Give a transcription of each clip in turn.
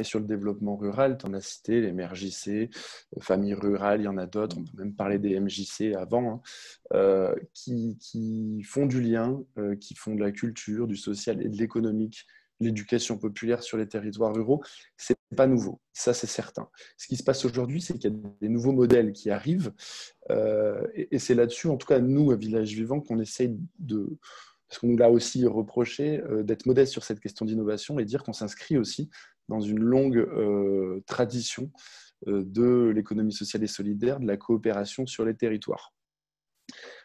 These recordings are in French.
sur le développement rural, tu en as cité, les MRJC, familles rurales, il y en a d'autres, on peut même parler des MJC avant, hein, qui font du lien, qui font de la culture, du social et de l'économique, l'éducation populaire sur les territoires ruraux. C'est pas nouveau, ça c'est certain. Ce qui se passe aujourd'hui, c'est qu'il y a des nouveaux modèles qui arrivent, et c'est là-dessus, en tout cas nous, à Village Vivant, qu'on essaye de... Parce qu'on nous l'a aussi reproché, d'être modeste sur cette question d'innovation et dire qu'on s'inscrit aussi dans une longue tradition de l'économie sociale et solidaire, de la coopération sur les territoires.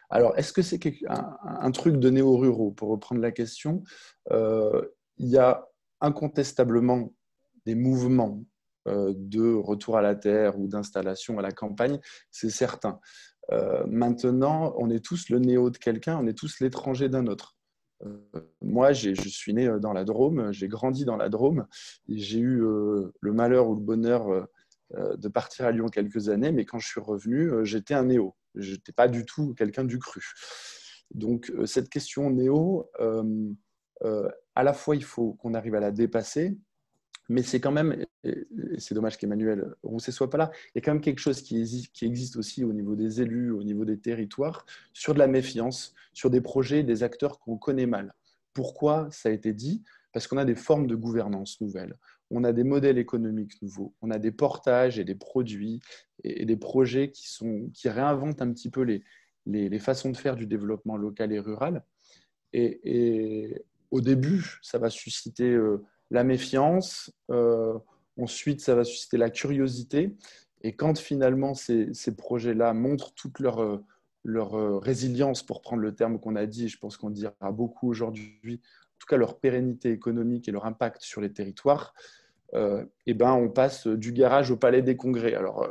Alors, est-ce que c'est un truc de néo-ruraux? Pour reprendre la question, il y a incontestablement des mouvements de retour à la terre ou d'installation à la campagne, c'est certain. Maintenant, on est tous le néo de quelqu'un, on est tous l'étranger d'un autre. Moi, je suis né dans la Drôme, j'ai grandi dans la Drôme, et j'ai eu le malheur ou le bonheur de partir à Lyon quelques années, mais quand je suis revenu, j'étais un néo. Je n'étais pas du tout quelqu'un du cru. Donc, cette question néo, à la fois, il faut qu'on arrive à la dépasser, mais c'est quand même, et c'est dommage qu'Emmanuel Rousset ne soit pas là, il y a quand même quelque chose qui existe aussi au niveau des élus, au niveau des territoires, sur de la méfiance, sur des projets, des acteurs qu'on connaît mal. Pourquoi ça a été dit? Parce qu'on a des formes de gouvernance nouvelles, on a des modèles économiques nouveaux, on a des portages et des produits et des projets qui réinventent un petit peu les façons de faire du développement local et rural. Et au début, ça va susciter la méfiance. Ensuite, ça va susciter la curiosité. Et quand finalement ces projets-là montrent toute leur résilience, pour prendre le terme qu'on a dit, je pense qu'on dira beaucoup aujourd'hui, en tout cas leur pérennité économique et leur impact sur les territoires, et ben on passe du garage au palais des congrès. Alors,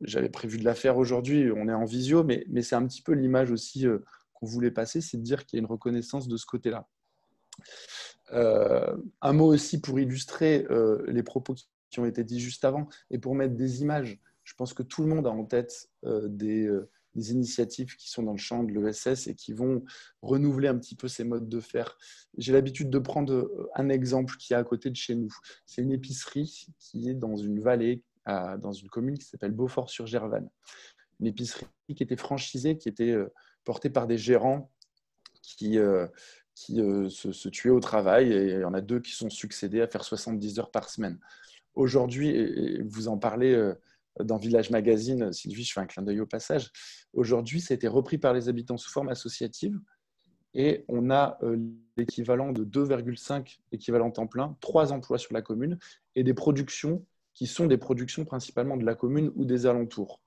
j'avais prévu de la faire aujourd'hui, on est en visio, mais c'est un petit peu l'image aussi qu'on voulait passer, c'est de dire qu'il y a une reconnaissance de ce côté-là. Un mot aussi pour illustrer les propos qui ont été dits juste avant et pour mettre des images. Je pense que tout le monde a en tête des initiatives qui sont dans le champ de l'ESS et qui vont renouveler un petit peu ces modes de faire. J'ai l'habitude de prendre un exemple qui est à côté de chez nous. C'est une épicerie qui est dans une vallée, dans une commune qui s'appelle Beaufort-sur-Gervanne. Une épicerie qui était franchisée, qui était portée par des gérants qui se tuaient au travail, et il y en a 2 qui sont succédés à faire 70 heures par semaine. Aujourd'hui, et vous en parlez dans Village Magazine, Sylvie, je fais un clin d'œil au passage, aujourd'hui, ça a été repris par les habitants sous forme associative et on a l'équivalent de 2,5 équivalents temps plein, 3 emplois sur la commune et des productions qui sont des productions principalement de la commune ou des alentours.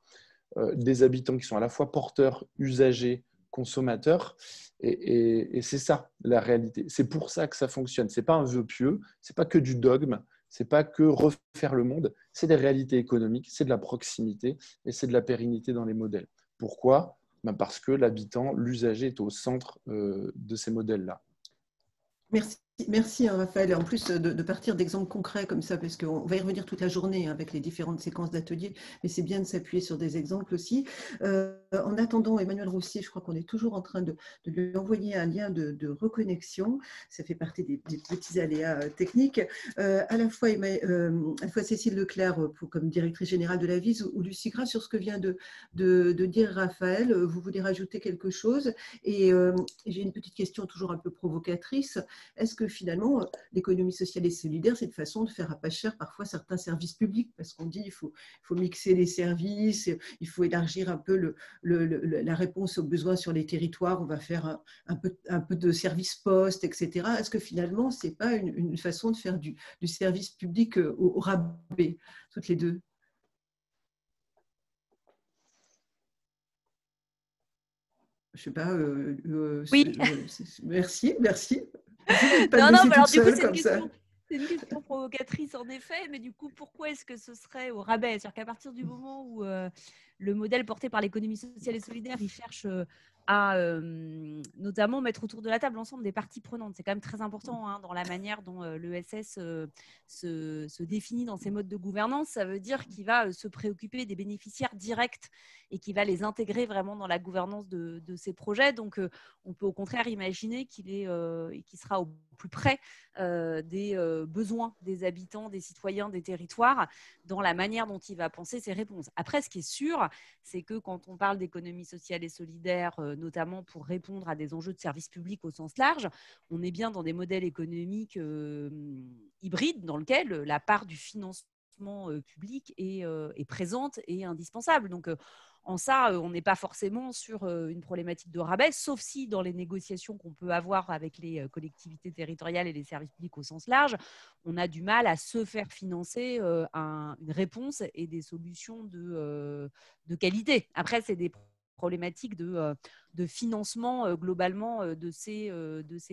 Des habitants qui sont à la fois porteurs, usagers, consommateurs. Et c'est ça, la réalité. C'est pour ça que ça fonctionne. Ce n'est pas un vœu pieux, ce n'est pas que du dogme, ce n'est pas que refaire le monde, c'est des réalités économiques, c'est de la proximité et c'est de la pérennité dans les modèles. Pourquoi? Parce que l'habitant, l'usager est au centre de ces modèles-là. Merci Raphaël. Et en plus de partir d'exemples concrets comme ça, parce qu'on va y revenir toute la journée avec les différentes séquences d'ateliers, mais c'est bien de s'appuyer sur des exemples aussi. En attendant, Emmanuel Roussier, je crois qu'on est toujours en train de lui envoyer un lien de reconnexion. Ça fait partie des petits aléas techniques. À la fois Cécile Leclerc comme directrice générale de la VIS ou Lucie Gras, sur ce que vient de dire Raphaël, vous voulez rajouter quelque chose? Et j'ai une petite question toujours un peu provocatrice. Est-ce que finalement, l'économie sociale et solidaire, c'est une façon de faire à pas cher parfois certains services publics? Parce qu'on dit qu'il faut mixer les services, il faut élargir un peu la réponse aux besoins sur les territoires, on va faire un peu de service poste, etc. Est-ce que finalement, ce n'est pas une façon de faire du service public au rabais, toutes les deux? Je ne sais pas. Oui. Merci. Non, alors du coup, c'est une question provocatrice en effet, mais du coup, pourquoi est-ce que ce serait au rabais? C'est-à-dire qu'à partir du moment où le modèle porté par l'économie sociale et solidaire, il cherche à notamment mettre autour de la table l'ensemble des parties prenantes. C'est quand même très important dans la manière dont l'ESS se définit dans ses modes de gouvernance. Ça veut dire qu'il va se préoccuper des bénéficiaires directs et qu'il va les intégrer vraiment dans la gouvernance de ces projets. Donc, on peut au contraire imaginer qu'il sera au plus près des besoins des habitants, des citoyens, des territoires, dans la manière dont il va penser ses réponses. Après, ce qui est sûr, c'est que quand on parle d'économie sociale et solidaire, notamment pour répondre à des enjeux de service public au sens large, on est bien dans des modèles économiques hybrides dans lesquels la part du financement public est présente et indispensable. Donc, en ça, on n'est pas forcément sur une problématique de rabais, sauf si dans les négociations qu'on peut avoir avec les collectivités territoriales et les services publics au sens large, on a du mal à se faire financer une réponse et des solutions de qualité. Après, c'est des problématiques de financement globalement de ces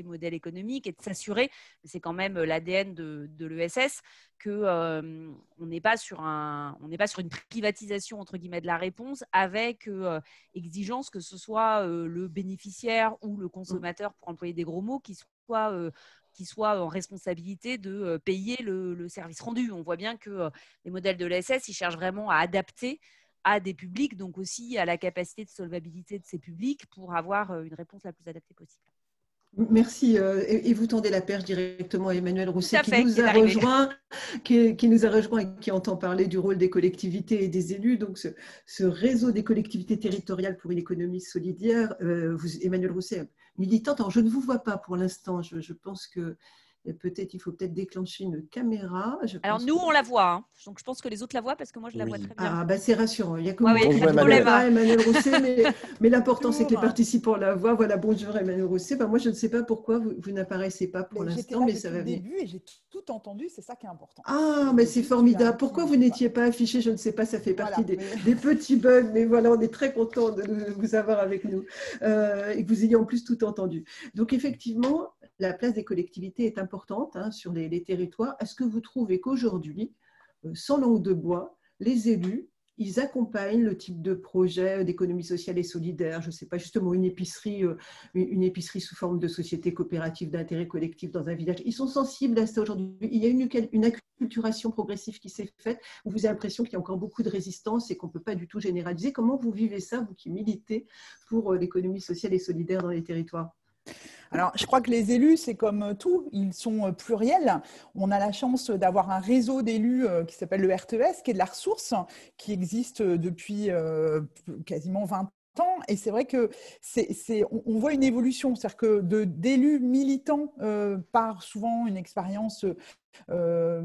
modèles économiques et de s'assurer, c'est quand même l'ADN de l'ESS, qu'on n'est pas sur une privatisation entre guillemets de la réponse avec exigence que ce soit le bénéficiaire ou le consommateur, pour employer des gros mots, qui soit en responsabilité de payer le service rendu. On voit bien que les modèles de l'ESS, ils cherchent vraiment à adapter à des publics, donc aussi à la capacité de solvabilité de ces publics pour avoir une réponse la plus adaptée possible. Merci. Et vous tendez la perche directement à Emmanuel Rousset, qui nous a rejoint et qui entend parler du rôle des collectivités et des élus. Donc, ce réseau des collectivités territoriales pour une économie solidaire, Emmanuel Rousset, militante. Alors, je ne vous vois pas pour l'instant. Je pense que il faut peut-être déclencher une caméra. Alors nous, on la voit, hein. Donc je pense que les autres la voient parce que moi, je la vois très bien. Ah, bah, c'est rassurant. Il y a que moi qui ne voit pas Emmanuel Rousset, mais l'important, c'est que les participants la voient. Voilà, bonjour Emmanuel Rousset. Bah, moi, je ne sais pas pourquoi vous n'apparaissez pas pour l'instant, mais ça va venir. J'étais là depuis le début et j'ai tout entendu, c'est ça qui est important. Ah, mais c'est formidable. Pourquoi vous n'étiez pas affiché? Je ne sais pas, ça fait partie des petits bugs, mais voilà, on est très content de vous avoir avec nous et que vous ayez en plus tout entendu. Donc, effectivement, la place des collectivités est importante sur les territoires. Est-ce que vous trouvez qu'aujourd'hui, sans langue de bois, les élus, ils accompagnent le type de projet d'économie sociale et solidaire, je ne sais pas, justement une épicerie sous forme de société coopérative d'intérêt collectif dans un village. Ils sont sensibles à ça aujourd'hui. Il y a une acculturation progressive qui s'est faite. Vous avez l'impression qu'il y a encore beaucoup de résistance et qu'on ne peut pas du tout généraliser. Comment vous vivez ça, vous qui militez pour l'économie sociale et solidaire dans les territoires ? Alors, je crois que les élus, c'est comme tout, ils sont pluriels. On a la chance d'avoir un réseau d'élus qui s'appelle le RTES, qui est de la ressource, qui existe depuis quasiment 20 ans. Et c'est vrai que on voit une évolution, c'est-à-dire que d'élus militants par souvent une expérience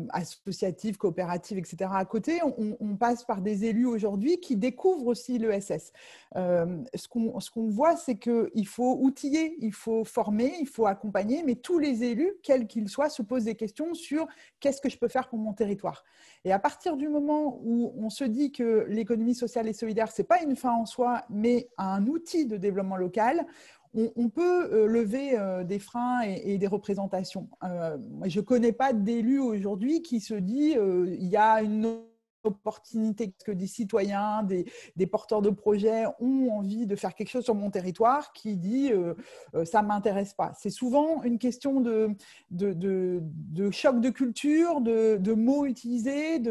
associative, coopérative, etc. à côté, on passe par des élus aujourd'hui qui découvrent aussi l'ESS. Ce qu'on voit, c'est qu'il faut outiller, il faut former, il faut accompagner, mais tous les élus, quels qu'ils soient, se posent des questions sur qu'est-ce que je peux faire pour mon territoire. Et à partir du moment où on se dit que l'économie sociale et solidaire, ce n'est pas une fin en soi, mais un outil de développement local, on peut lever des freins et des représentations. Je ne connais pas d'élu aujourd'hui qui se dit il y a une opportunité que des citoyens, des porteurs de projets ont envie de faire quelque chose sur mon territoire qui dit ça ne m'intéresse pas. C'est souvent une question de choc de culture, de mots utilisés,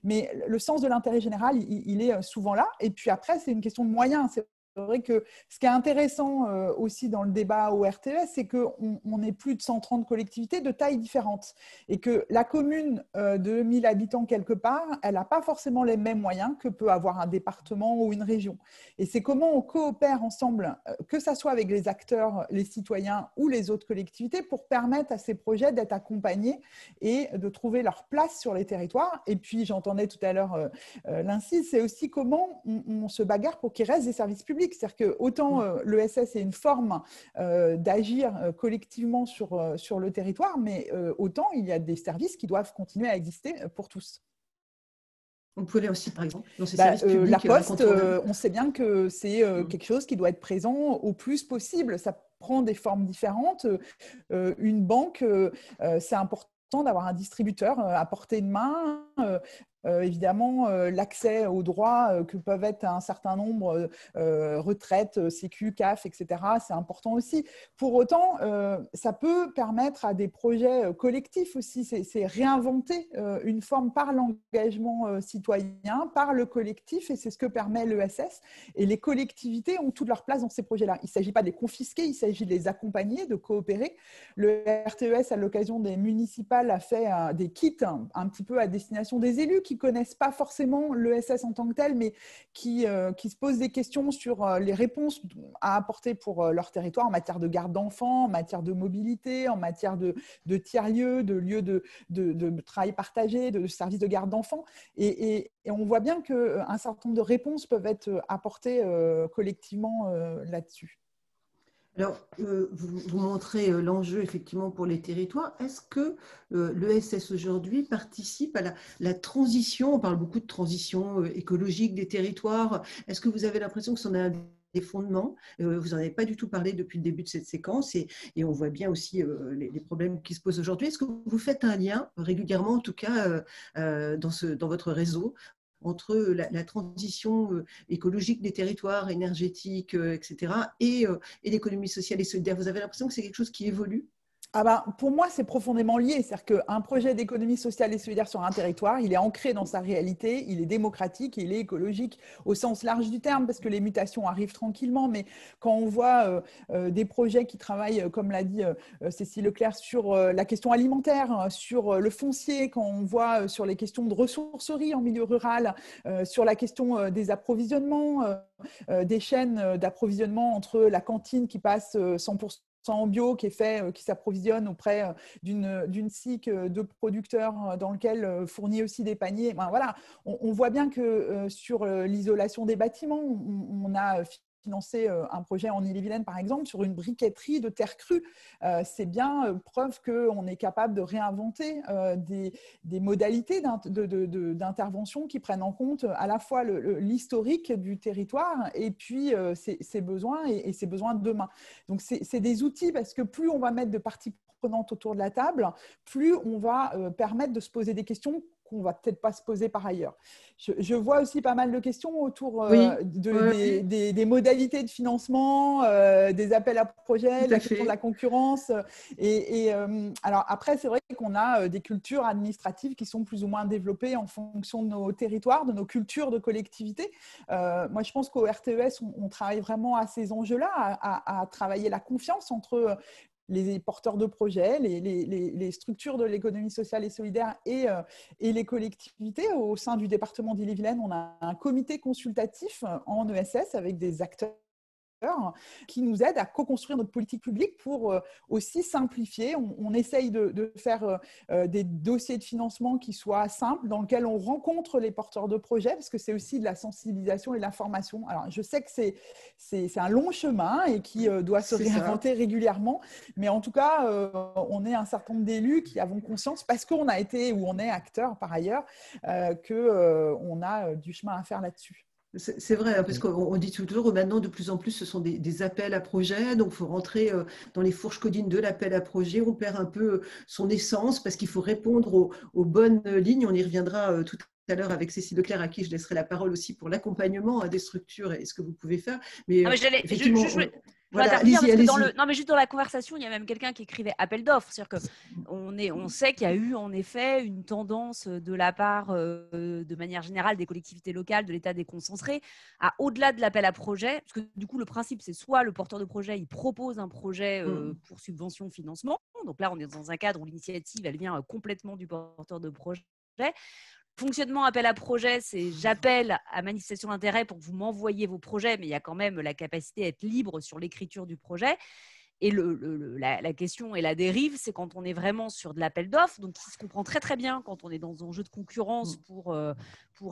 mais le sens de l'intérêt général, il est souvent là. Et puis après, c'est une question de moyens. C'est vrai que ce qui est intéressant aussi dans le débat au RTES, c'est qu'on est plus de 130 collectivités de tailles différentes et que la commune de 1000 habitants quelque part, elle n'a pas forcément les mêmes moyens que peut avoir un département ou une région. Et c'est comment on coopère ensemble, que ce soit avec les acteurs, les citoyens ou les autres collectivités, pour permettre à ces projets d'être accompagnés et de trouver leur place sur les territoires. Et puis, j'entendais tout à l'heure l'INSIS, c'est aussi comment on se bagarre pour qu'il reste des services publics. C'est-à-dire que autant l'ESS est une forme d'agir collectivement sur le territoire, mais autant il y a des services qui doivent continuer à exister pour tous. On peut aller aussi, par exemple, dans ces services publics. La Poste, on sait bien que c'est quelque chose qui doit être présent au plus possible. Ça prend des formes différentes. Une banque, c'est important d'avoir un distributeur à portée de main. évidemment l'accès aux droits que peuvent être un certain nombre retraite, sécu, CAF, etc. C'est important aussi. Pour autant, ça peut permettre à des projets collectifs aussi. C'est réinventer une forme par l'engagement citoyen, par le collectif, et c'est ce que permet l'ESS. Et les collectivités ont toute leur place dans ces projets-là. Il ne s'agit pas de les confisquer, il s'agit de les accompagner, de coopérer. Le RTES, à l'occasion des municipales, a fait des kits un petit peu à destination des élus qui ne connaissent pas forcément l'ESS en tant que tel, mais qui se posent des questions sur les réponses à apporter pour leur territoire en matière de garde d'enfants, en matière de mobilité, en matière de tiers-lieux, de lieux de travail partagé, de services de garde d'enfants. Et on voit bien qu'un certain nombre de réponses peuvent être apportées collectivement là-dessus. Alors, vous montrez l'enjeu effectivement pour les territoires. Est-ce que l'ESS aujourd'hui participe à la transition? On parle beaucoup de transition écologique des territoires. Est-ce que vous avez l'impression que c'en est un des fondements? Vous n'en avez pas du tout parlé depuis le début de cette séquence et on voit bien aussi les problèmes qui se posent aujourd'hui. Est-ce que vous faites un lien régulièrement, en tout cas dans votre réseau, entre la transition écologique des territoires, énergétiques, etc., et l'économie sociale et solidaire? Vous avez l'impression que c'est quelque chose qui évolue? Pour moi, c'est profondément lié. C'est-à-dire qu'un projet d'économie sociale et solidaire sur un territoire, il est ancré dans sa réalité, il est démocratique, il est écologique au sens large du terme, parce que les mutations arrivent tranquillement. Mais quand on voit des projets qui travaillent, comme l'a dit Cécile Leclerc, sur la question alimentaire, sur le foncier, quand on voit sur les questions de ressourcerie en milieu rural, sur la question des approvisionnements, des chaînes d'approvisionnement entre la cantine qui passe 100% en bio, qui s'approvisionne auprès d'une SIC de producteurs dans lequel fournit aussi des paniers. Voilà, on voit bien que sur l'isolation des bâtiments, on a financé un projet en Ille-et-Vilaine, par exemple, sur une briqueterie de terre crue. C'est bien preuve qu'on est capable de réinventer des modalités d'intervention qui prennent en compte à la fois l'historique du territoire et puis ses besoins et ses besoins de demain. Donc, c'est des outils parce que plus on va mettre de parties prenantes autour de la table, plus on va permettre de se poser des questions qu'on ne va peut-être pas se poser par ailleurs. Je vois aussi pas mal de questions autour des modalités de financement, des appels à projets, la question de la concurrence. Alors après, c'est vrai qu'on a des cultures administratives qui sont plus ou moins développées en fonction de nos territoires, de nos cultures de collectivité. Moi, je pense qu'au RTES, on travaille vraiment à ces enjeux-là, à travailler la confiance entre les porteurs de projets, les structures de l'économie sociale et solidaire et les collectivités. Au sein du département d'Ille-et-Vilaine, on a un comité consultatif en ESS avec des acteurs qui nous aident à co-construire notre politique publique pour aussi simplifier. On essaye de faire des dossiers de financement qui soient simples, dans lesquels on rencontre les porteurs de projets, parce que c'est aussi de la sensibilisation et de l'information. Alors, je sais que c'est un long chemin et qui doit se réinventer régulièrement, mais en tout cas, on est un certain nombre d'élus qui avons conscience, parce qu'on a été ou on est acteur par ailleurs, qu'on a du chemin à faire là-dessus. C'est vrai, parce qu'on dit toujours maintenant de plus en plus ce sont des appels à projets, donc il faut rentrer dans les fourches codines de l'appel à projet, on perd un peu son essence parce qu'il faut répondre aux bonnes lignes. On y reviendra tout à l'heure avec Cécile Leclerc, à qui je laisserai la parole aussi pour l'accompagnement des structures et ce que vous pouvez faire. Mais effectivement, voilà, non, mais juste dans la conversation, il y a même quelqu'un qui écrivait appel d'offres. C'est-à-dire qu'on sait qu'il y a eu en effet une tendance de la part, de manière générale, des collectivités locales, de l'État déconcentré, à au-delà de l'appel à projet. Parce que du coup, le principe, c'est soit le porteur de projet, il propose un projet pour subvention, financement. Donc là, on est dans un cadre où l'initiative, elle vient complètement du porteur de projet. Fonctionnement appel à projet, c'est j'appelle à manifestation d'intérêt pour que vous m'envoyiez vos projets, mais il y a quand même la capacité à être libre sur l'écriture du projet. Et la question et la dérive, c'est quand on est vraiment sur de l'appel d'offres, donc qui se comprend très très bien quand on est dans un jeu de concurrence pour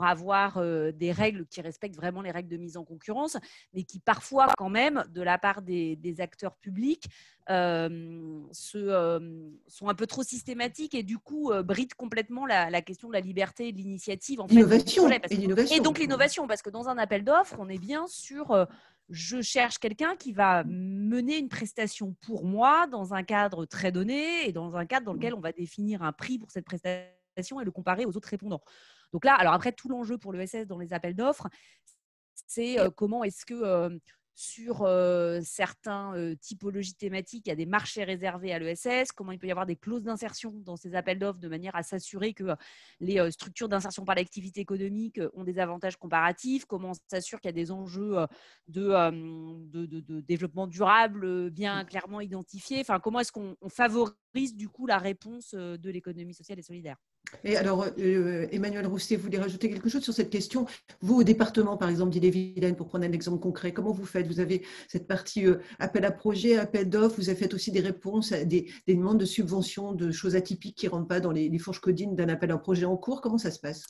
avoir des règles qui respectent vraiment les règles de mise en concurrence, mais qui parfois quand même, de la part des acteurs publics, sont un peu trop systématiques et du coup brident complètement la question de la liberté et de l'initiative. En fait, et donc l'innovation, parce que dans un appel d'offres, on est bien sur... je cherche quelqu'un qui va mener une prestation pour moi dans un cadre très donné et dans un cadre dans lequel on va définir un prix pour cette prestation et le comparer aux autres répondants. Donc là, alors après, tout l'enjeu pour l'ESS dans les appels d'offres, c'est comment est-ce que sur certains typologies thématiques, il y a des marchés réservés à l'ESS, comment il peut y avoir des clauses d'insertion dans ces appels d'offres de manière à s'assurer que les structures d'insertion par l'activité économique ont des avantages comparatifs, comment on s'assure qu'il y a des enjeux de développement durable bien clairement identifiés, enfin, comment est-ce qu'on favorise du coup la réponse de l'économie sociale et solidaire. Et alors, Emmanuel Rousset, vous voulez rajouter quelque chose sur cette question? Vous, au département, par exemple, d'Ille-et-Vilaine, pour prendre un exemple concret, comment vous faites? Vous avez cette partie appel à projet, appel d'offres, vous avez fait aussi des réponses à des demandes de subventions, de choses atypiques qui ne rentrent pas dans les fourches codines d'un appel à projet en cours. Comment ça se passe?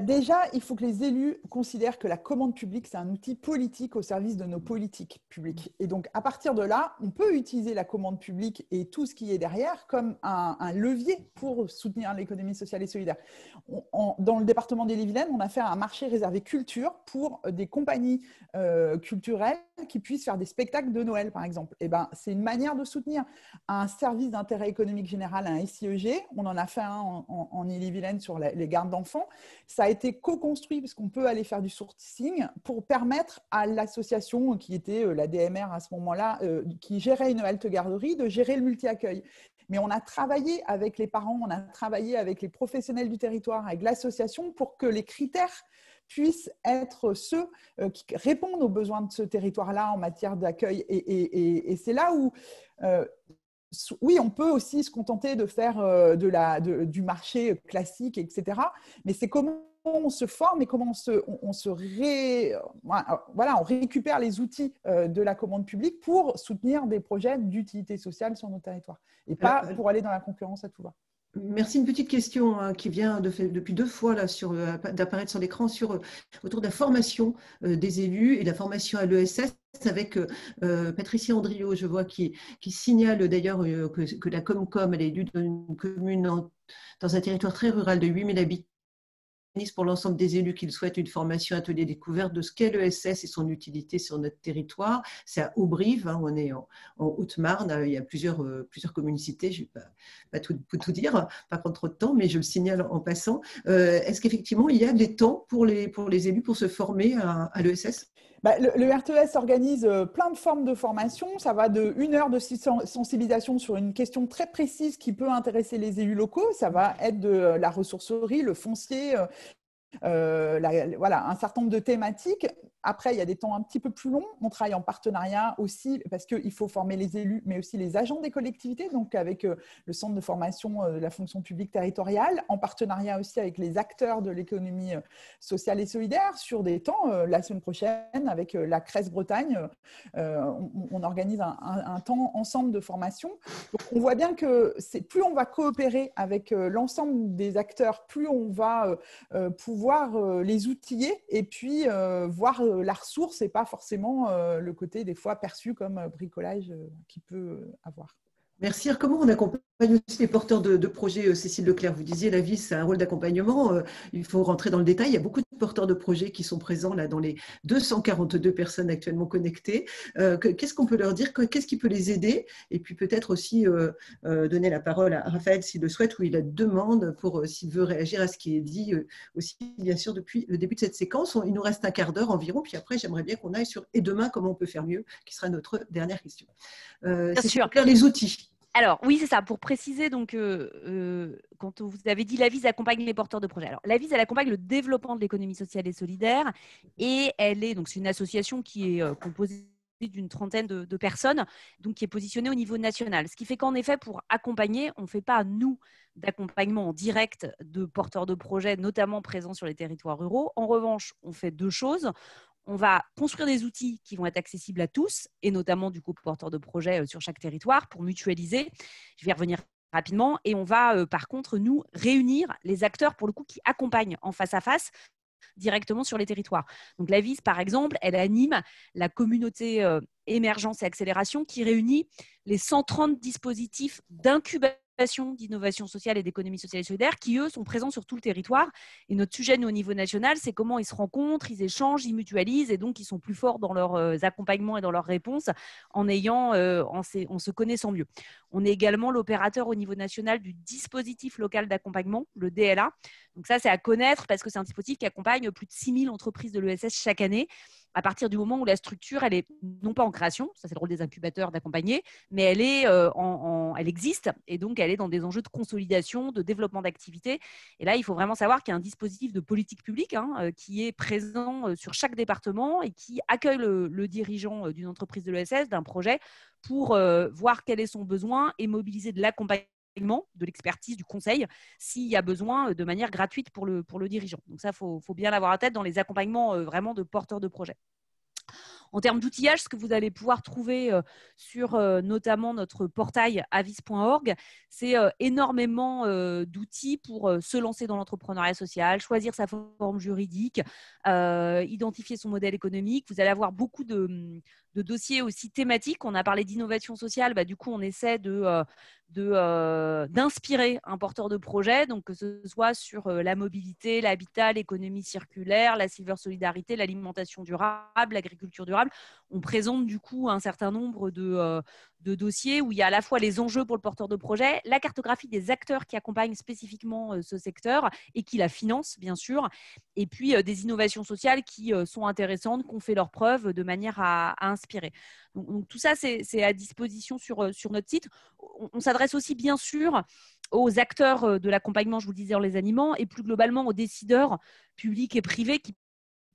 Déjà, il faut que les élus considèrent que la commande publique, c'est un outil politique au service de nos politiques publiques. Et donc, à partir de là, on peut utiliser la commande publique et tout ce qui est derrière comme un levier pour soutenir l'économie sociale et solidaire. Dans le département d'Ille-et-Vilaine, on a fait un marché réservé culture pour des compagnies culturelles qui puissent faire des spectacles de Noël, par exemple. Et c'est une manière de soutenir un service d'intérêt économique général, un SIEG. On en a fait un en Ille-et-Vilaine sur les gardes d'enfants. Ça a été co-construit parce qu'on peut aller faire du sourcing pour permettre à l'association qui était la DMR à ce moment-là, qui gérait une halte garderie, de gérer le multi-accueil. Mais on a travaillé avec les parents, on a travaillé avec les professionnels du territoire, avec l'association pour que les critères puissent être ceux qui répondent aux besoins de ce territoire-là en matière d'accueil. Et c'est là où… oui, on peut aussi se contenter de faire du marché classique, etc. Mais c'est comment on se forme et comment on récupère les outils de la commande publique pour soutenir des projets d'utilité sociale sur nos territoires et pas pour aller dans la concurrence à tout va. Merci. Une petite question qui vient depuis 2 fois là, d'apparaître sur l'écran autour de la formation des élus et de la formation à l'ESS avec Patricia Andriot, je vois, qui signale d'ailleurs que la Comcom, elle est élue dans une commune dans un territoire très rural de 8000 habitants, pour l'ensemble des élus qui souhaitent une formation atelier découverte de ce qu'est l'ESS et son utilité sur notre territoire. C'est à Auberive, on est en Haute-Marne, il y a plusieurs communes citées, je ne vais pas tout dire, pas prendre trop de temps, mais je le signale en passant. Est-ce qu'effectivement, il y a des temps pour les élus pour se former à l'ESS ? Le RTS organise plein de formes de formation. Ça va de 1 heure de sensibilisation sur une question très précise qui peut intéresser les élus locaux. Ça va être de la ressourcerie, le foncier, un certain nombre de thématiques. Après, il y a des temps un petit peu plus longs. On travaille en partenariat aussi parce qu'il faut former les élus, mais aussi les agents des collectivités, donc avec le centre de formation de la fonction publique territoriale, en partenariat aussi avec les acteurs de l'économie sociale et solidaire sur des temps. La semaine prochaine, avec la CRES Bretagne, on organise un temps ensemble de formation. Donc, on voit bien que plus on va coopérer avec l'ensemble des acteurs, plus on va pouvoir les outiller et puis voir la ressource et pas forcément le côté des fois perçu comme bricolage qu'il peut avoir. Merci. Alors, comment on accompagne aussi les porteurs de projets, Cécile Leclerc? Vous disiez, la vie, c'est un rôle d'accompagnement. Il faut rentrer dans le détail. Il y a beaucoup de porteurs de projets qui sont présents là, dans les 242 personnes actuellement connectées. Qu'est-ce qu'on peut leur dire? Qu'est-ce qui peut les aider? Et puis peut-être aussi donner la parole à Raphaël s'il le souhaite, ou il a demande pour s'il veut réagir à ce qui est dit aussi, bien sûr, depuis le début de cette séquence. Il nous reste un quart d'heure environ. Puis après, j'aimerais bien qu'on aille sur « Et demain, comment on peut faire mieux ?» qui sera notre dernière question. Cécile Leclerc, les outils. Alors, oui, c'est ça. Pour préciser, donc, quand vous avez dit l'AVIS accompagne les porteurs de projets. Alors, l'AVIS, elle accompagne le développement de l'économie sociale et solidaire. Et c'est une association qui est composée d'une trentaine de personnes, donc qui est positionnée au niveau national. Ce qui fait qu'en effet, pour accompagner, on ne fait pas, nous, d'accompagnement en direct de porteurs de projets, notamment présents sur les territoires ruraux. En revanche, on fait 2 choses. On va construire des outils qui vont être accessibles à tous, et notamment du coup porteurs de projets sur chaque territoire pour mutualiser. Je vais y revenir rapidement. Et on va par contre, nous, réunir les acteurs pour le coup qui accompagnent en face à face directement sur les territoires. Donc l'AVIS, par exemple, elle anime la communauté émergence et accélération qui réunit les 130 dispositifs d'incubation d'innovation sociale et d'économie sociale et solidaire qui, eux, sont présents sur tout le territoire. Et notre sujet, nous, au niveau national, c'est comment ils se rencontrent, ils échangent, ils mutualisent et donc ils sont plus forts dans leurs accompagnements et dans leurs réponses en se connaissant mieux. On est également l'opérateur au niveau national du dispositif local d'accompagnement, le DLA. Donc ça, c'est à connaître parce que c'est un dispositif qui accompagne plus de 6 000 entreprises de l'ESS chaque année, à partir du moment où la structure, elle est non pas en création, ça c'est le rôle des incubateurs d'accompagner, mais elle existe et donc elle est dans des enjeux de consolidation, de développement d'activité. Et là, il faut vraiment savoir qu'il y a un dispositif de politique publique qui est présent sur chaque département et qui accueille le dirigeant d'une entreprise de l'ESS, d'un projet, pour voir quel est son besoin et mobiliser de l'accompagnement, de l'expertise, du conseil, s'il y a besoin, de manière gratuite pour le dirigeant. Donc ça, il faut bien l'avoir à tête dans les accompagnements vraiment de porteurs de projets. En termes d'outillage, ce que vous allez pouvoir trouver sur notamment notre portail avis.org, c'est énormément d'outils pour se lancer dans l'entrepreneuriat social, choisir sa forme juridique, identifier son modèle économique. Vous allez avoir beaucoup de dossiers aussi thématiques. On a parlé d'innovation sociale. Du coup, on essaie d'inspirer un porteur de projet, donc que ce soit sur la mobilité, l'habitat, l'économie circulaire, la silver solidarité, l'alimentation durable, l'agriculture durable. On présente du coup un certain nombre de dossiers où il y a à la fois les enjeux pour le porteur de projet, la cartographie des acteurs qui accompagnent spécifiquement ce secteur et qui la financent, bien sûr, et puis des innovations sociales qui sont intéressantes, qui ont fait leurs preuves de manière à inspirer. Donc, tout ça, c'est à disposition sur notre site. On s'adresse aussi, bien sûr, aux acteurs de l'accompagnement, je vous le disais, en les animant, et plus globalement aux décideurs publics et privés qui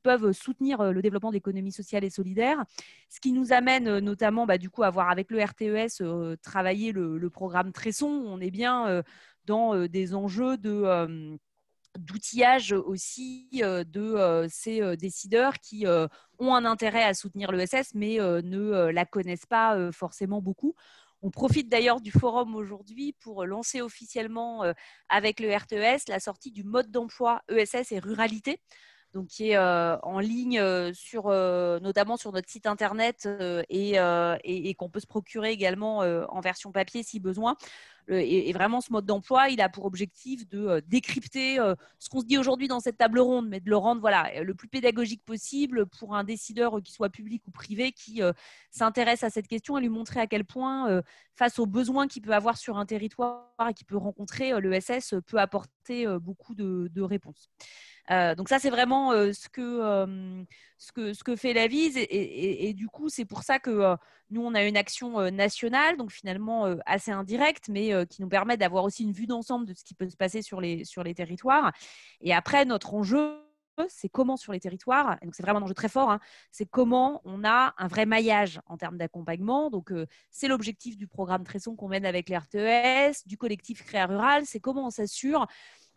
peuvent soutenir le développement de l'économie sociale et solidaire. Ce qui nous amène notamment du coup, à voir avec le RTES travailler le programme Tresson. On est bien dans des enjeux d'outillage aussi de ces décideurs qui ont un intérêt à soutenir l'ESS, mais ne la connaissent pas forcément beaucoup. On profite d'ailleurs du forum aujourd'hui pour lancer officiellement avec le RTES la sortie du mode d'emploi ESS et ruralité, donc qui est en ligne notamment sur notre site internet et qu'on peut se procurer également en version papier si besoin. Et vraiment, ce mode d'emploi, il a pour objectif de décrypter ce qu'on se dit aujourd'hui dans cette table ronde, mais de le rendre le plus pédagogique possible pour un décideur qui soit public ou privé qui s'intéresse à cette question et lui montrer à quel point, face aux besoins qu'il peut avoir sur un territoire et qu'il peut rencontrer, l'ESS peut apporter beaucoup de réponses. Donc ça, c'est vraiment ce que fait l'Avis et du coup, c'est pour ça que nous, on a une action nationale, donc finalement assez indirecte, mais qui nous permet d'avoir aussi une vue d'ensemble de ce qui peut se passer sur les territoires. Et après, notre enjeu, c'est comment sur les territoires, et donc c'est vraiment un enjeu très fort, c'est comment on a un vrai maillage en termes d'accompagnement. Donc c'est l'objectif du programme Tresson qu'on mène avec l'RTES, du collectif Créa Rural, c'est comment on s'assure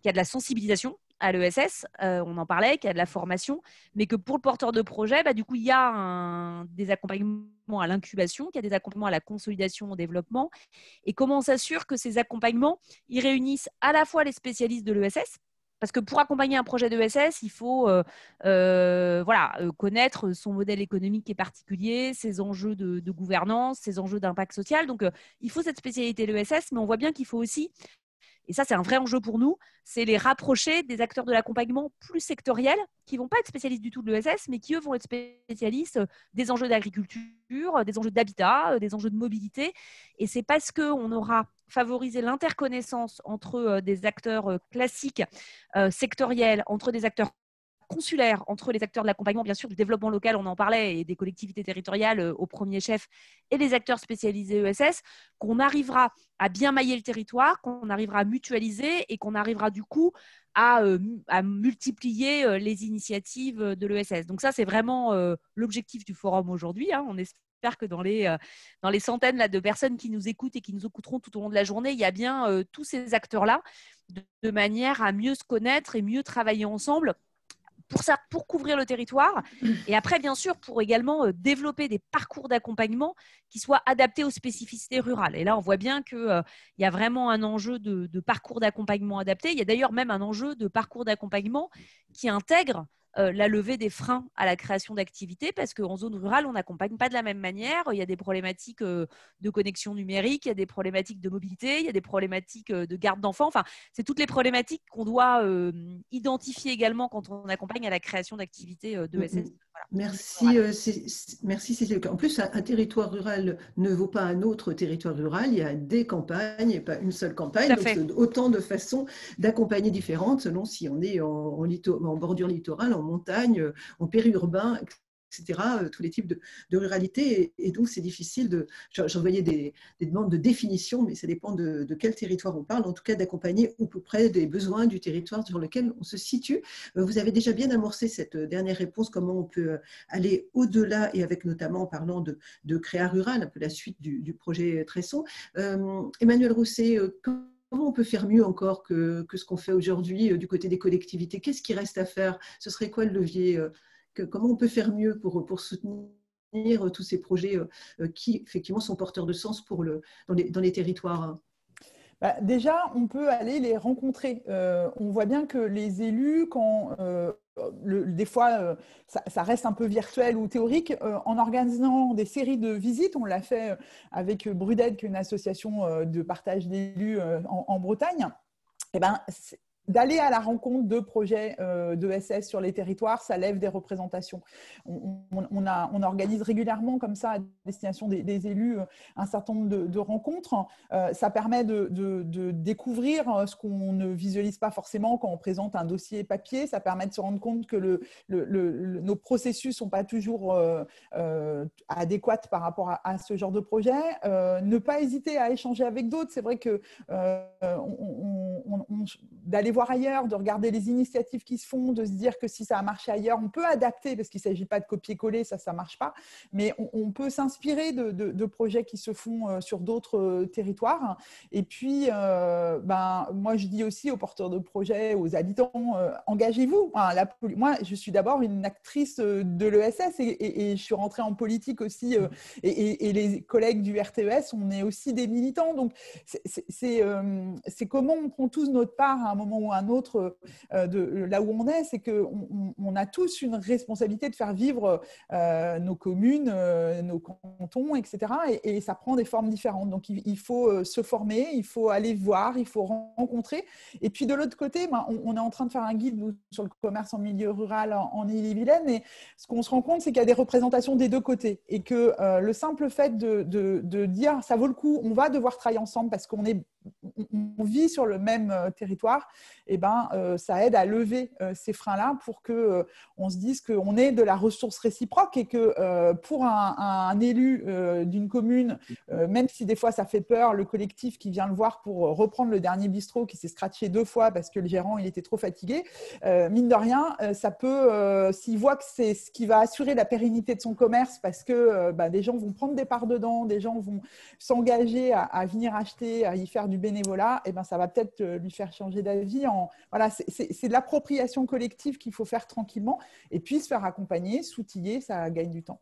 qu'il y a de la sensibilisation à l'ESS, on en parlait, qu'il y a de la formation, mais que pour le porteur de projet, du coup, il y a des accompagnements à l'incubation, qu'il y a des accompagnements à la consolidation, au développement, et comment on s'assure que ces accompagnements, ils réunissent à la fois les spécialistes de l'ESS, parce que pour accompagner un projet d'ESS, il faut connaître son modèle économique qui est particulier, ses enjeux de gouvernance, ses enjeux d'impact social. Donc, il faut cette spécialité de l'ESS, mais on voit bien qu'il faut aussi, et ça, c'est un vrai enjeu pour nous, c'est les rapprocher des acteurs de l'accompagnement plus sectoriels, qui ne vont pas être spécialistes du tout de l'ESS, mais qui, eux, vont être spécialistes des enjeux d'agriculture, des enjeux d'habitat, des enjeux de mobilité. Et c'est parce qu'on aura favorisé l'interconnaissance entre des acteurs classiques, sectoriels, entre des acteurs consulaire entre les acteurs de l'accompagnement, bien sûr, du développement local, on en parlait, et des collectivités territoriales au premier chef, et les acteurs spécialisés ESS, qu'on arrivera à bien mailler le territoire, qu'on arrivera à mutualiser et qu'on arrivera du coup à multiplier les initiatives de l'ESS. Donc ça, c'est vraiment l'objectif du forum aujourd'hui. On espère que dans les centaines de personnes qui nous écoutent et qui nous écouteront tout au long de la journée, il y a bien tous ces acteurs-là, de manière à mieux se connaître et mieux travailler ensemble pour couvrir le territoire et après, bien sûr, pour également développer des parcours d'accompagnement qui soient adaptés aux spécificités rurales. Et là, on voit bien qu'il y a vraiment un enjeu de parcours d'accompagnement adapté. Il y a d'ailleurs même un enjeu de parcours d'accompagnement qui intègre la levée des freins à la création d'activités parce qu'en zone rurale, on n'accompagne pas de la même manière. Il y a des problématiques de connexion numérique, il y a des problématiques de mobilité, il y a des problématiques de garde d'enfants. Enfin, c'est toutes les problématiques qu'on doit identifier également quand on accompagne à la création d'activités d'ESS. Merci, merci Cécile. En plus, un territoire rural ne vaut pas un autre territoire rural. Il y a des campagnes et pas une seule campagne. Donc, c'est autant de façons d'accompagner différentes selon si on est en bordure littorale, en montagne, en périurbain, etc., tous les types de ruralité. Et donc, c'est difficile de… J'envoyais des demandes de définition, mais ça dépend de quel territoire on parle, en tout cas d'accompagner au plus près des besoins du territoire sur lequel on se situe. Vous avez déjà bien amorcé cette dernière réponse, comment on peut aller au-delà, et avec notamment en parlant de Créa Rural, un peu la suite du projet Tresson. Emmanuel Rousset, comment on peut faire mieux encore que ce qu'on fait aujourd'hui du côté des collectivités? Qu'est-ce qui reste à faire? Ce serait quoi le levier? Comment on peut faire mieux pour soutenir tous ces projets qui, effectivement, sont porteurs de sens dans les territoires? Déjà, on peut aller les rencontrer. On voit bien que les élus, quand des fois, ça reste un peu virtuel ou théorique, en organisant des séries de visites, on l'a fait avec Bruded, qui est une association de partage d'élus en Bretagne, et ben, d'aller à la rencontre de projets de SS sur les territoires, ça lève des représentations. On organise régulièrement comme ça à destination des élus un certain nombre de rencontres. Ça permet de découvrir ce qu'on ne visualise pas forcément quand on présente un dossier papier. Ça permet de se rendre compte que nos processus ne sont pas toujours adéquats par rapport à ce genre de projet. Ne pas hésiter à échanger avec d'autres. C'est vrai que d'aller voir ailleurs, de regarder les initiatives qui se font, de se dire que si ça a marché ailleurs, on peut adapter parce qu'il ne s'agit pas de copier-coller, ça ne marche pas, mais on peut s'inspirer de projets qui se font sur d'autres territoires. Et puis, moi, je dis aussi aux porteurs de projets, aux habitants, engagez-vous. Moi, je suis d'abord une actrice de l'ESS et je suis rentrée en politique aussi, et les collègues du RTES, on est aussi des militants. Donc, c'est comment on prend tous notre part à un moment ou à un autre de là où on est, c'est qu'on a tous une responsabilité de faire vivre nos communes, nos cantons, etc. Et ça prend des formes différentes. Donc, il faut se former, il faut aller voir, il faut rencontrer. Et puis, de l'autre côté, on est en train de faire un guide nous, sur le commerce en milieu rural en Ille-et-Vilaine. Et ce qu'on se rend compte, c'est qu'il y a des représentations des deux côtés. Et que le simple fait de dire ça vaut le coup, on va devoir travailler ensemble parce qu'on vit sur le même territoire, et ça aide à lever ces freins-là pour qu'on se dise qu'on est de la ressource réciproque et que pour un élu d'une commune, même si des fois ça fait peur, le collectif qui vient le voir pour reprendre le dernier bistrot qui s'est scratché 2 fois parce que le gérant il était trop fatigué, mine de rien, ça peut, s'il voit que c'est ce qui va assurer la pérennité de son commerce parce que des gens vont prendre des parts dedans, des gens vont s'engager à venir acheter, à y faire du bénévolat, et ça va peut-être lui faire changer d'avis. Voilà, c'est de l'appropriation collective qu'il faut faire tranquillement et puis se faire accompagner, s'outiller, ça gagne du temps.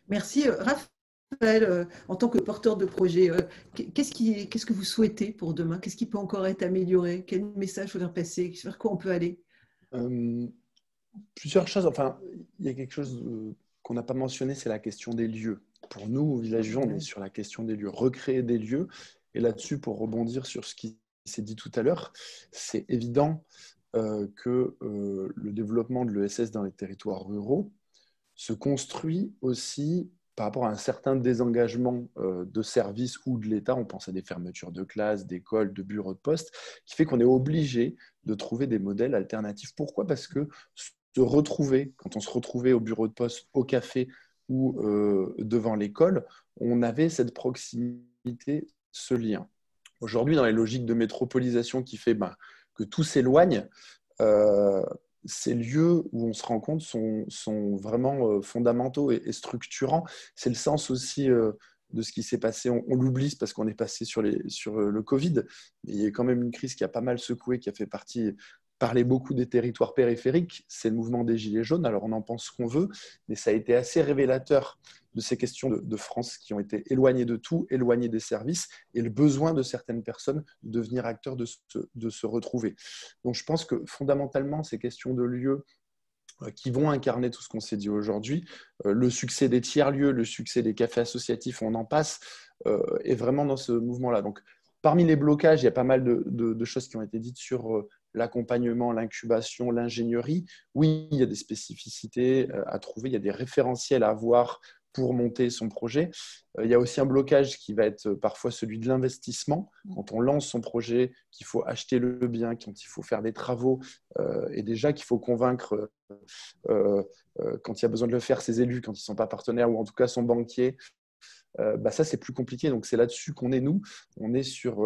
Merci. Raphaël, en tant que porteur de projet, qu'est-ce que vous souhaitez pour demain? Qu'est-ce qui peut encore être amélioré? Quel message faudrait passer? Vers quoi on peut aller? Plusieurs choses. Enfin, il y a quelque chose qu'on n'a pas mentionné, c'est la question des lieux. Pour nous, au Village Vivant, on est sur la question des lieux, recréer des lieux. Et là-dessus, pour rebondir sur ce qui s'est dit tout à l'heure, c'est évident que le développement de l'ESS dans les territoires ruraux se construit aussi par rapport à un certain désengagement de services ou de l'État. On pense à des fermetures de classes, d'écoles, de bureaux de poste, qui fait qu'on est obligé de trouver des modèles alternatifs. Pourquoi? Parce que quand on se retrouvait au bureau de poste, au café ou devant l'école, on avait cette proximité, ce lien. Aujourd'hui, dans les logiques de métropolisation qui fait que tout s'éloigne, ces lieux où on se rend compte sont vraiment fondamentaux et structurants. C'est le sens aussi de ce qui s'est passé. On l'oublie parce qu'on est passé sur le Covid, mais il y a quand même une crise qui a pas mal secoué, qui a fait parler beaucoup des territoires périphériques. C'est le mouvement des Gilets jaunes. Alors, on en pense ce qu'on veut, mais ça a été assez révélateur de ces questions de France qui ont été éloignées de tout, éloignées des services, et le besoin de certaines personnes de devenir acteurs, de se retrouver. Donc, je pense que fondamentalement, ces questions de lieux qui vont incarner tout ce qu'on s'est dit aujourd'hui, le succès des tiers-lieux, le succès des cafés associatifs, on en passe, est vraiment dans ce mouvement-là. Donc, parmi les blocages, il y a pas mal de choses qui ont été dites sur l'accompagnement, l'incubation, l'ingénierie. Oui, il y a des spécificités à trouver, il y a des référentiels à avoir pour monter son projet. Il y a aussi un blocage qui va être parfois celui de l'investissement. Quand on lance son projet, qu'il faut acheter le bien, quand il faut faire des travaux et déjà qu'il faut convaincre quand il y a besoin de le faire ses élus, quand ils ne sont pas partenaires ou en tout cas son banquier. Ça, c'est plus compliqué. Donc, c'est là-dessus qu'on est, nous. On est sur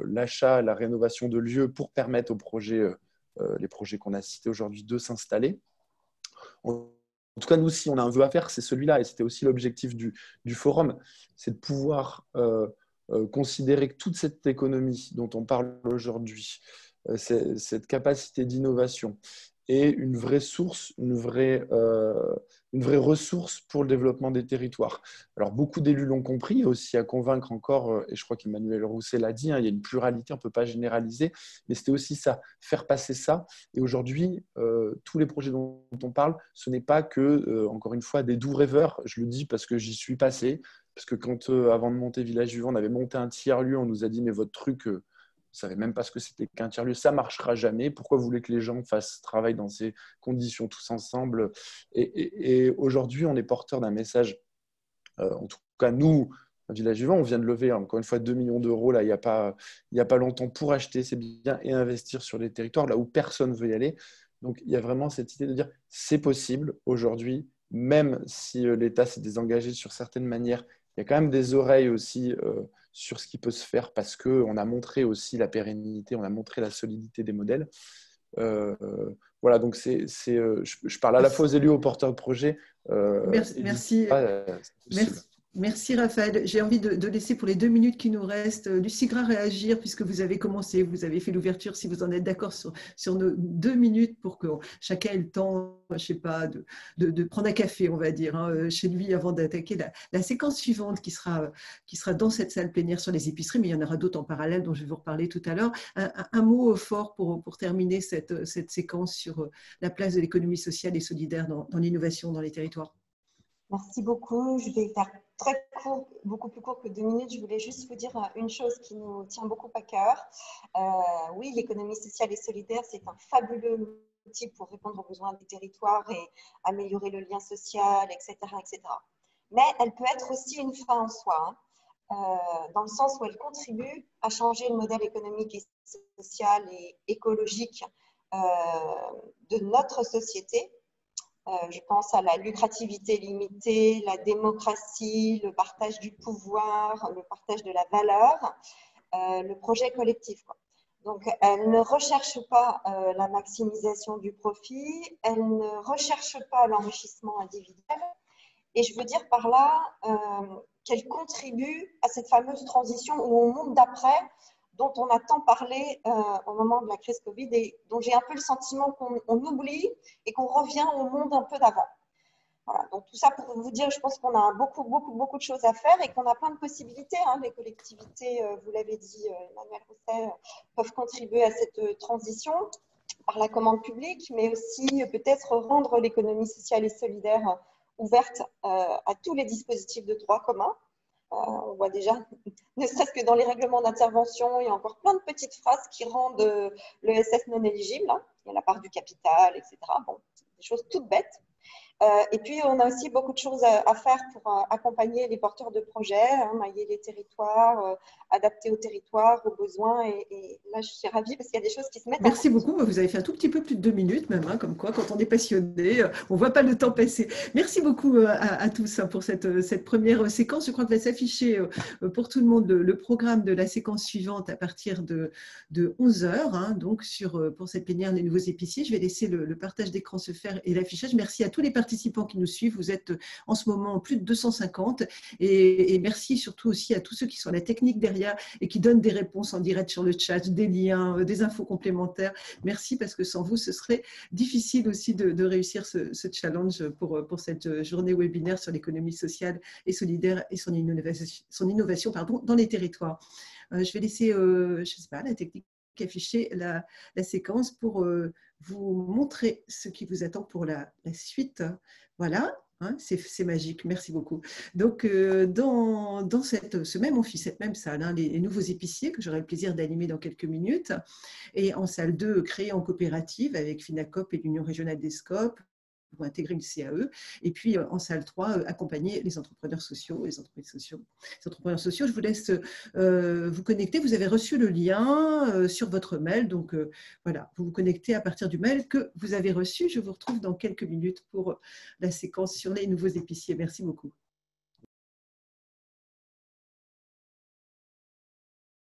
l'achat, la rénovation de lieux pour permettre aux projets, les projets qu'on a cités aujourd'hui, de s'installer. En tout cas, nous, si on a un vœu à faire, c'est celui-là. Et c'était aussi l'objectif du forum, c'est de pouvoir considérer que toute cette économie dont on parle aujourd'hui, cette capacité d'innovation est une vraie source, une vraie ressource pour le développement des territoires. Alors, beaucoup d'élus l'ont compris, aussi à convaincre encore, et je crois qu'Emmanuel Rousset l'a dit, il y a une pluralité, on ne peut pas généraliser, mais c'était aussi ça, faire passer ça. Et aujourd'hui, tous les projets dont on parle, ce n'est pas que, encore une fois, des doux rêveurs. Je le dis parce que j'y suis passé, parce que quand, avant de monter Village Vivant, on avait monté un tiers-lieu, on nous a dit, mais votre truc... Vous ne savez même pas ce que c'était qu'un tiers-lieu, ça ne marchera jamais. Pourquoi vous voulez que les gens fassent travail dans ces conditions tous ensemble? Et aujourd'hui, on est porteur d'un message, en tout cas nous, à Village Vivant, on vient de lever encore une fois 2 millions d'euros là, il n'y a pas longtemps pour acheter ces biens et investir sur les territoires là où personne ne veut y aller. Donc il y a vraiment cette idée de dire c'est possible aujourd'hui, même si l'État s'est désengagé sur certaines manières, il y a quand même des oreilles aussi sur ce qui peut se faire parce qu'on a montré aussi la pérennité, on a montré la solidité des modèles. Voilà, donc je parle à la fois aux élus, aux porteurs de projets. Merci. Merci Raphaël. J'ai envie de laisser pour les 2 minutes qui nous restent Lucie Gras réagir puisque vous avez commencé, vous avez fait l'ouverture, si vous en êtes d'accord sur nos 2 minutes pour que chacun ait le temps, je ne sais pas, de prendre un café, on va dire, chez lui avant d'attaquer la séquence suivante qui sera dans cette salle plénière sur les épiceries, mais il y en aura d'autres en parallèle dont je vais vous reparler tout à l'heure. Un mot fort pour terminer cette séquence sur la place de l'économie sociale et solidaire dans l'innovation dans les territoires. Merci beaucoup. Je vais faire très court, beaucoup plus court que 2 minutes. Je voulais juste vous dire une chose qui nous tient beaucoup à cœur. Oui, l'économie sociale et solidaire, c'est un fabuleux outil pour répondre aux besoins des territoires et améliorer le lien social, etc., etc. Mais elle peut être aussi une fin en soi, dans le sens où elle contribue à changer le modèle économique et social et écologique de notre société. Je pense à la lucrativité limitée, la démocratie, le partage du pouvoir, le partage de la valeur, le projet collectif, quoi. Donc, elle ne recherche pas la maximisation du profit, elle ne recherche pas l'enrichissement individuel. Et je veux dire par là qu'elle contribue à cette fameuse transition ou au monde d'après dont on a tant parlé au moment de la crise Covid et dont j'ai un peu le sentiment qu'on oublie et qu'on revient au monde un peu d'avant. Voilà, donc tout ça pour vous dire, je pense qu'on a beaucoup de choses à faire et qu'on a plein de possibilités. Les collectivités, vous l'avez dit, Emmanuel Rousset, peuvent contribuer à cette transition par la commande publique, mais aussi peut-être rendre l'économie sociale et solidaire ouverte à tous les dispositifs de droit commun. On voit déjà, ne serait-ce que dans les règlements d'intervention, il y a encore plein de petites phrases qui rendent l'ESS non éligible. Il y a la part du capital, etc. Bon, des choses toutes bêtes. Et puis, on a aussi beaucoup de choses à faire pour accompagner les porteurs de projets, mailler les territoires, adapter aux territoires, aux besoins. Et là, je suis ravie parce qu'il y a des choses qui se mettent en place. Merci beaucoup. Vous avez fait un tout petit peu plus de 2 minutes même, comme quoi, quand on est passionné, on ne voit pas le temps passer. Merci beaucoup à tous pour cette première séquence. Je crois que va s'afficher pour tout le monde le programme de la séquence suivante à partir de 11h, donc pour cette plénière des nouveaux épiciers. Je vais laisser le partage d'écran se faire et l'affichage. Merci à tous les participants qui nous suivent. Vous êtes en ce moment plus de 250 et merci surtout aussi à tous ceux qui sont à la technique derrière et qui donnent des réponses en direct sur le chat, des liens, des infos complémentaires. Merci parce que sans vous, ce serait difficile aussi de réussir ce challenge pour cette journée webinaire sur l'économie sociale et solidaire et son innovation dans les territoires. Je vais laisser, je sais pas, la technique afficher la séquence pour vous montrer ce qui vous attend pour la suite. Voilà. Hein, c'est magique, merci beaucoup. Donc, dans ce même amphi, cette même salle, hein, les nouveaux épiciers que j'aurai le plaisir d'animer dans quelques minutes, et en salle 2, créée en coopérative avec Finacop et l'Union régionale des SCOP, pour intégrer une CAE, et puis en salle 3, accompagner les entrepreneurs sociaux, les entrepreneurs sociaux. Je vous laisse vous connecter. Vous avez reçu le lien sur votre mail, donc voilà, vous vous connectez à partir du mail que vous avez reçu. Je vous retrouve dans quelques minutes pour la séquence sur les nouveaux épiciers. Merci beaucoup.